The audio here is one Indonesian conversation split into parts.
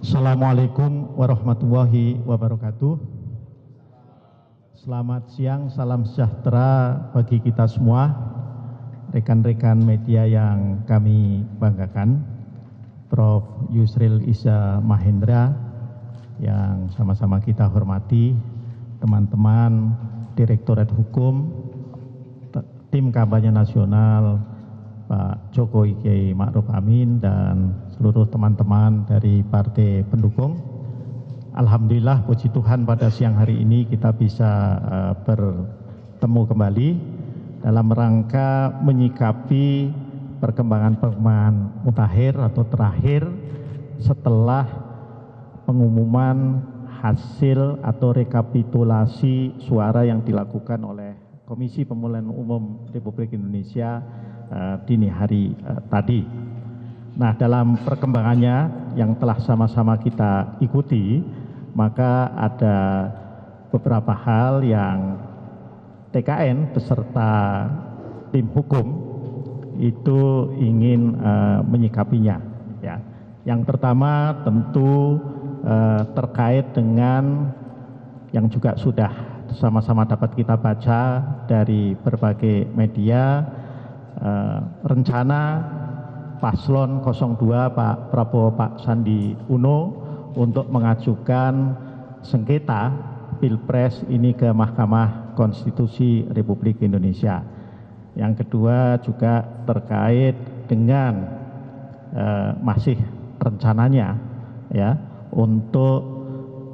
Assalamualaikum warahmatullahi wabarakatuh. Selamat siang, salam sejahtera bagi kita semua, rekan-rekan media yang kami banggakan, Prof. Yusril Iza Mahendra yang sama-sama kita hormati, teman-teman Direktorat Hukum, tim kampanye nasional, Pak Jokowi Kiai Ma'ruf Amin, dan seluruh teman-teman dari partai pendukung. Alhamdulillah, puji Tuhan pada siang hari ini kita bisa bertemu kembali dalam rangka menyikapi perkembangan mutakhir atau terakhir setelah pengumuman hasil atau rekapitulasi suara yang dilakukan oleh Komisi Pemilihan Umum Republik Indonesia dini hari tadi. Nah, dalam perkembangannya yang telah sama-sama kita ikuti, maka ada beberapa hal yang TKN beserta tim hukum itu ingin menyikapinya. Ya. Yang pertama tentu terkait dengan yang juga sudah sama-sama dapat kita baca dari berbagai media, rencana Paslon 02 Pak Prabowo Pak Sandi Uno untuk mengajukan sengketa Pilpres ini ke Mahkamah Konstitusi Republik Indonesia. Yang kedua juga terkait dengan masih rencananya ya untuk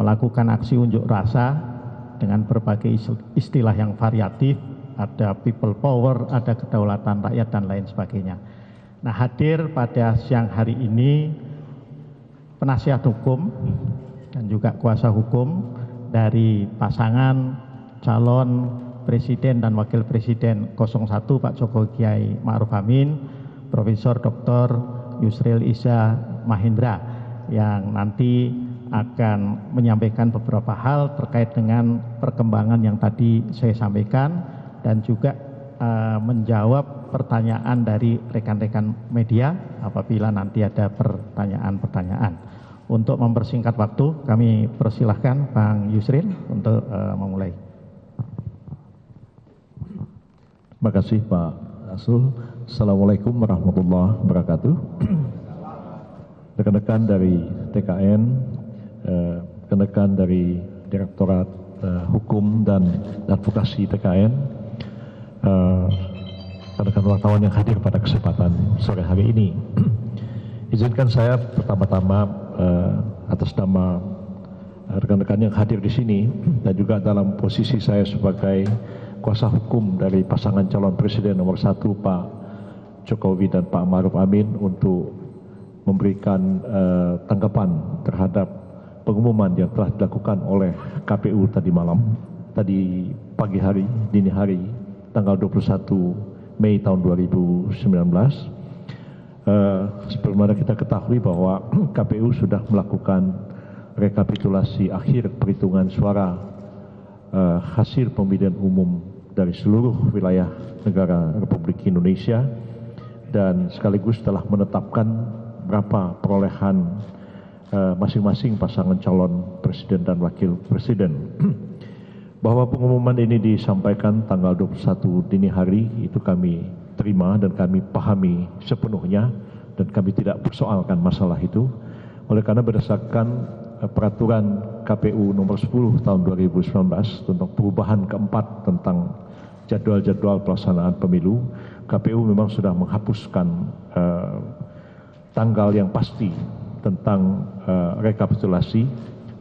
melakukan aksi unjuk rasa dengan berbagai istilah yang variatif, ada people power, ada kedaulatan rakyat dan lain sebagainya. Nah, hadir pada siang hari ini penasihat hukum dan juga kuasa hukum dari pasangan calon presiden dan wakil presiden 01 Pak Jokowi Kiai Ma'ruf Amin, Profesor Dr. Yusril Iza Mahendra, yang nanti akan menyampaikan beberapa hal terkait dengan perkembangan yang tadi saya sampaikan dan juga menjawab pertanyaan dari rekan-rekan media apabila nanti ada pertanyaan-pertanyaan. Untuk mempersingkat waktu, kami persilahkan Bang Yusril untuk memulai. Terima kasih Pak Asul. Assalamualaikum warahmatullahi wabarakatuh. Rekan-rekan dari TKN, rekan-rekan dari Direktorat Hukum dan Advokasi TKN, rekan-rekan wartawan yang hadir pada kesempatan sore hari ini. Izinkan saya pertama-tama atas nama rekan-rekan yang hadir di sini dan juga dalam posisi saya sebagai kuasa hukum dari pasangan calon presiden nomor 1 Pak Jokowi dan Pak Ma'ruf Amin untuk memberikan tanggapan terhadap pengumuman yang telah dilakukan oleh KPU tadi malam, tadi pagi hari, dini hari, tanggal 21 Mei tahun 2019. Sebagaimana kita ketahui bahwa KPU sudah melakukan rekapitulasi akhir perhitungan suara hasil pemilihan umum dari seluruh wilayah negara Republik Indonesia dan sekaligus telah menetapkan berapa perolehan masing-masing pasangan calon presiden dan wakil presiden. Bahwa pengumuman ini disampaikan tanggal 21 dini hari itu kami terima dan kami pahami sepenuhnya dan kami tidak persoalkan masalah itu. Oleh karena berdasarkan peraturan KPU nomor 10 tahun 2019 tentang perubahan keempat tentang jadwal-jadwal pelaksanaan pemilu, KPU memang sudah menghapuskan tanggal yang pasti tentang rekapitulasi,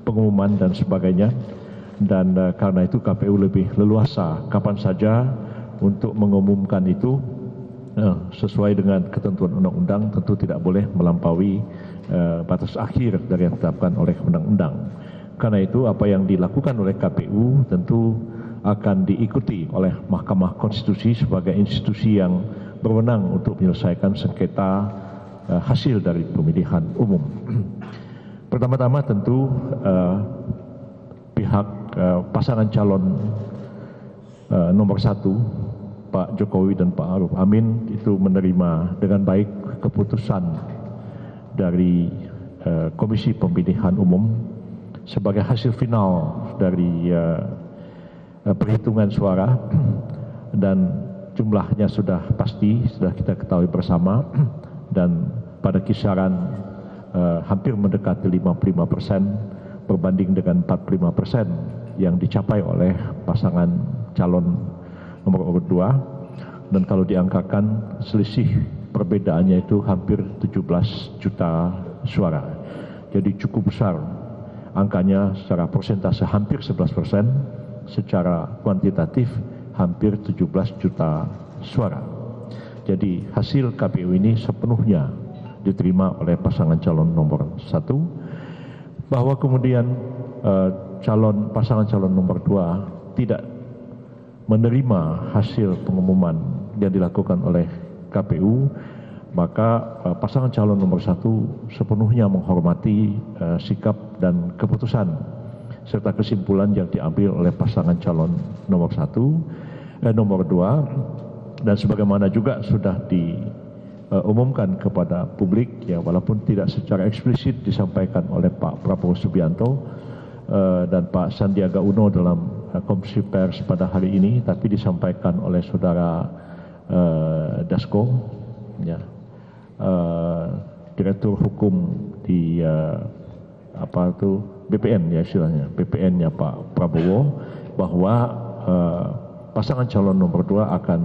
pengumuman dan sebagainya. Dan karena itu KPU lebih leluasa kapan saja untuk mengumumkan itu sesuai dengan ketentuan undang-undang, tentu tidak boleh melampaui batas akhir dari yang ditetapkan oleh undang-undang. Karena itu apa yang dilakukan oleh KPU tentu akan diikuti oleh Mahkamah Konstitusi sebagai institusi yang berwenang untuk menyelesaikan sengketa hasil dari pemilihan umum. Pertama-tama tentu pihak pasangan calon nomor 1 Pak Jokowi dan Pak Ma'ruf Amin itu menerima dengan baik keputusan dari Komisi Pemilihan Umum sebagai hasil final dari perhitungan suara, dan jumlahnya sudah pasti, sudah kita ketahui bersama, dan pada kisaran hampir mendekati 55% berbanding dengan 45% yang dicapai oleh pasangan calon nomor urut 2, dan kalau diangkakan selisih perbedaannya itu hampir 17 juta suara. Jadi cukup besar angkanya, secara persentase hampir 11%, secara kuantitatif hampir 17 juta suara. Jadi hasil KPU ini sepenuhnya diterima oleh pasangan calon nomor 1, bahwa kemudian pasangan calon nomor 2 tidak menerima hasil pengumuman yang dilakukan oleh KPU, maka pasangan calon nomor 1 sepenuhnya menghormati sikap dan keputusan serta kesimpulan yang diambil oleh pasangan calon nomor 2, dan sebagaimana juga sudah diumumkan kepada publik, ya, walaupun tidak secara eksplisit disampaikan oleh Pak Prabowo Subianto dan Pak Sandiaga Uno dalam konferensi pers pada hari ini, tapi disampaikan oleh saudara Dasko, ya, Direktur Hukum di BPN, ya istilahnya BPN-nya Pak Prabowo, bahwa pasangan calon nomor 2 akan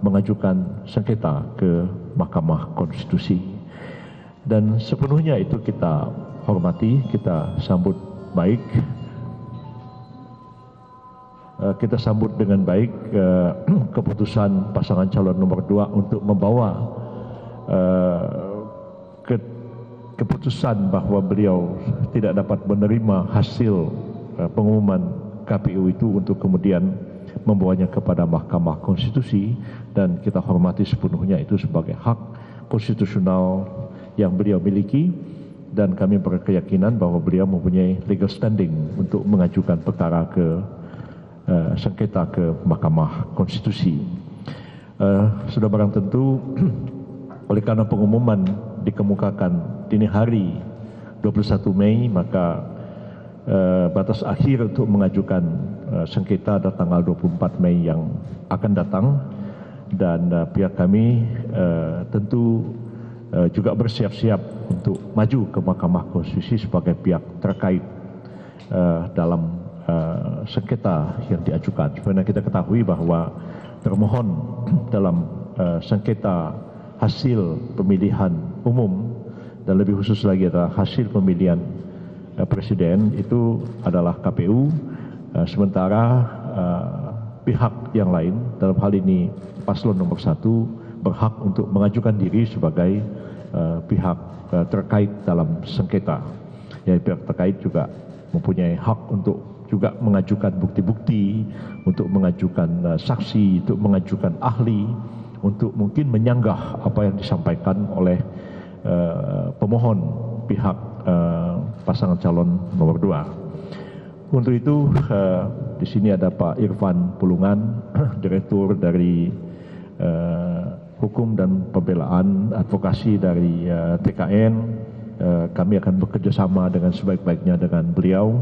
mengajukan sengketa ke Mahkamah Konstitusi, dan sepenuhnya itu kita hormati, kita sambut baik. Kita sambut dengan baik keputusan pasangan calon nomor 2 untuk membawa keputusan bahwa beliau tidak dapat menerima hasil pengumuman KPU itu untuk kemudian membawanya kepada Mahkamah Konstitusi, dan kita hormati sepenuhnya itu sebagai hak konstitusional yang beliau miliki, dan kami berkeyakinan bahwa beliau mempunyai legal standing untuk mengajukan perkara sengketa ke Mahkamah Konstitusi. Sudah barang tentu oleh karena pengumuman dikemukakan dini hari 21 Mei, maka batas akhir untuk mengajukan sengketa adalah tanggal 24 Mei yang akan datang, dan pihak kami tentu juga bersiap-siap untuk maju ke Mahkamah Konstitusi sebagai pihak terkait dalam sengketa yang diajukan. Sebenarnya kita ketahui bahwa termohon dalam sengketa hasil pemilihan umum, dan lebih khusus lagi adalah hasil pemilihan presiden, itu adalah KPU, sementara pihak yang lain, dalam hal ini paslon nomor 1, berhak untuk mengajukan diri sebagai pihak terkait dalam sengketa. Ya, pihak terkait juga mempunyai hak untuk juga mengajukan bukti-bukti, untuk mengajukan saksi, untuk mengajukan ahli, untuk mungkin menyanggah apa yang disampaikan oleh pemohon pihak pasangan calon nomor 2. Untuk itu di sini ada Pak Irfan Pulungan, Direktur dari Hukum dan Pembelaan Advokasi dari TKN. Kami akan bekerja sama dengan sebaik-baiknya dengan beliau.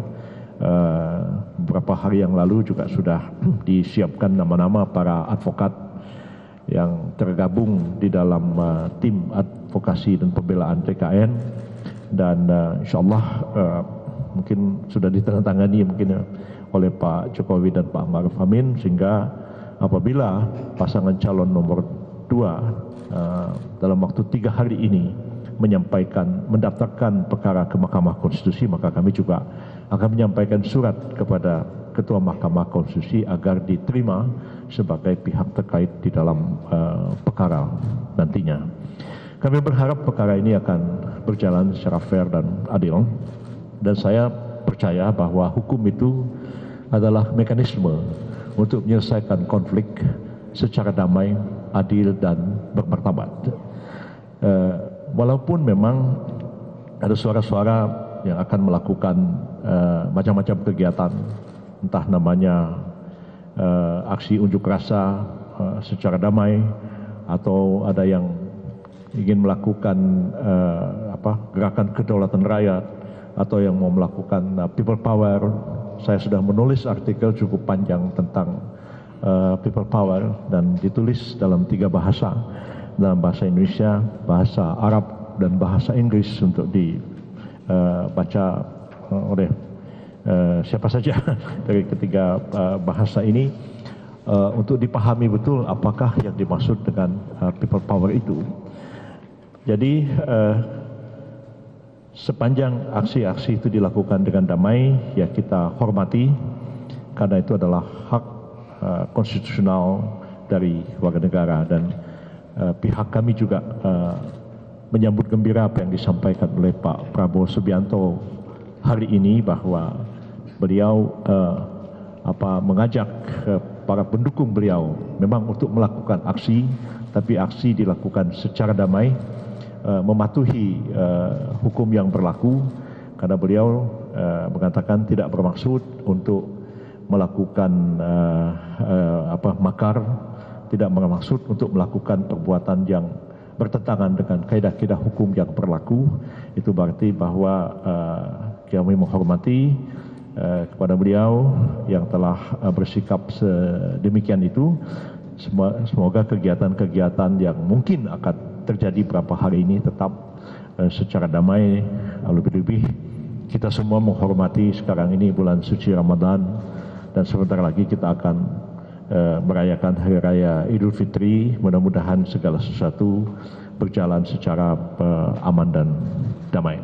Beberapa hari yang lalu juga sudah disiapkan nama-nama para advokat yang tergabung di dalam tim advokasi dan pembelaan TKN, dan insyaallah mungkin sudah ditandatangani mungkin oleh Pak Jokowi dan Pak Ma'ruf Amin, sehingga apabila pasangan calon nomor 2 dalam waktu 3 hari ini mendaftarkan perkara ke Mahkamah Konstitusi, maka kami juga akan menyampaikan surat kepada Ketua Mahkamah Konstitusi agar diterima sebagai pihak terkait di dalam perkara nantinya. Kami berharap perkara ini akan berjalan secara fair dan adil, dan saya percaya bahwa hukum itu adalah mekanisme untuk menyelesaikan konflik secara damai, adil, dan bermartabat. Walaupun memang ada suara-suara yang akan melakukan macam-macam kegiatan, entah namanya aksi unjuk rasa secara damai, atau ada yang ingin melakukan gerakan kedaulatan rakyat atau yang mau melakukan people power. Saya sudah menulis artikel cukup panjang tentang people power dan ditulis dalam 3 bahasa, dalam bahasa Indonesia, bahasa Arab dan bahasa Inggris untuk dibaca oleh siapa saja dari ketiga bahasa ini untuk dipahami betul apakah yang dimaksud dengan people power itu. Jadi sepanjang aksi-aksi itu dilakukan dengan damai, ya kita hormati karena itu adalah hak konstitusional dari warga negara, dan pihak kami juga menyambut gembira apa yang disampaikan oleh Pak Prabowo Subianto hari ini, bahwa beliau mengajak para pendukung beliau memang untuk melakukan aksi, tapi aksi dilakukan secara damai, mematuhi hukum yang berlaku, karena beliau mengatakan tidak bermaksud untuk melakukan makar, tidak bermaksud untuk melakukan perbuatan yang bertentangan dengan kaidah-kaidah hukum yang berlaku. Itu berarti bahwa kami menghormati kepada beliau yang telah bersikap sedemikian itu. Semoga kegiatan-kegiatan yang mungkin akan terjadi beberapa hari ini tetap secara damai. Lebih-lebih kita semua menghormati sekarang ini bulan suci Ramadan, dan sebentar lagi kita akan merayakan Hari Raya Idul Fitri. Mudah-mudahan segala sesuatu berjalan secara aman dan damai.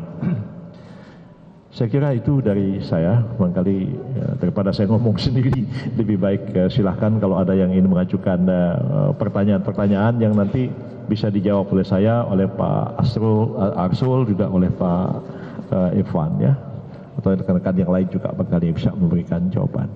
Saya kira itu dari saya. Barangkali daripada saya ngomong sendiri, lebih baik silahkan kalau ada yang ingin mengajukan pertanyaan-pertanyaan yang nanti bisa dijawab oleh saya, oleh Pak Arsul, juga oleh Pak Irfan, ya, atau rekan-rekan yang lain juga barangkali bisa memberikan jawaban.